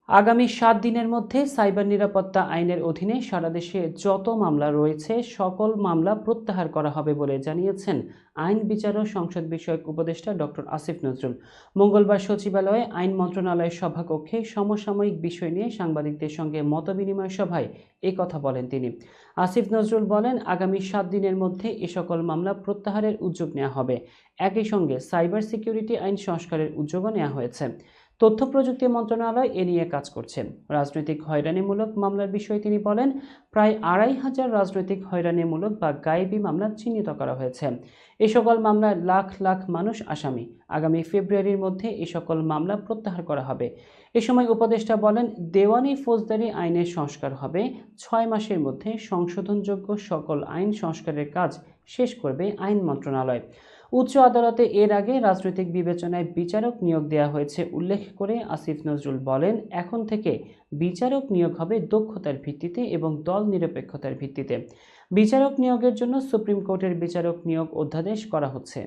আগামী ৭ দিনের মধ্যে সাইবার নিরাপত্তা আইনের অধীনে সারা দেশে যত মামলা রয়েছে সকল মামলা প্রত্যাহার করা হবে বলে জানিয়েছেন আইন বিচার ও সংসদ বিষয়ক উপদেষ্টা ডক্টর আসিফ নজরুল। মঙ্গলবার সচিবালয়ে আইন মন্ত্রণালয়ের সভাকক্ষে সমসাময়িক বিষয় নিয়ে সাংবাদিকদের সঙ্গে মতবিনিময় সভায় এ কথা বলেন তিনি। আসিফ নজরুল বলেন, আগামী ৭ দিনের মধ্যে এ সকল মামলা প্রত্যাহারের উদ্যোগ নেওয়া হবে। একই সঙ্গে সাইবার সিকিউরিটি আইন সংস্কারের উদ্যোগও নেওয়া হয়েছে। তথ্য প্রযুক্তি মন্ত্রণালয় এ নিয়ে কাজ করছে। রাজনৈতিক হয়রানিমূলক মামলার বিষয়ে তিনি বলেন, প্রায় ২৫০০ রাজনৈতিক হয়রানিমূলক বা গায়েবী মামলা চিহ্নিত করা হয়েছে। এ সকল মামলায় লাখ লাখ মানুষ আসামি। আগামী ফেব্রুয়ারির মধ্যে এ সকল মামলা প্রত্যাহার করা হবে। এ সময় উপদেষ্টা বলেন, দেওয়ানি ফৌজদারি আইনের সংস্কার হবে। ৬ মাসের মধ্যে সংশোধনযোগ্য সকল আইন সংস্কারের কাজ শেষ করবে আইন মন্ত্রণালয়। উচ্চ আদালতে এর আগে রাজনৈতিক বিবেচনায় বিচারক নিয়োগ দেওয়া হয়েছে উল্লেখ করে আসিফ নজরুল বলেন, এখন থেকে বিচারক নিয়োগ হবে দক্ষতার ভিত্তিতে এবং দল নিরপেক্ষতার ভিত্তিতে। বিচারক নিয়োগের জন্য সুপ্রিম কোর্টের বিচারক নিয়োগ অধ্যাদেশ করা হচ্ছে।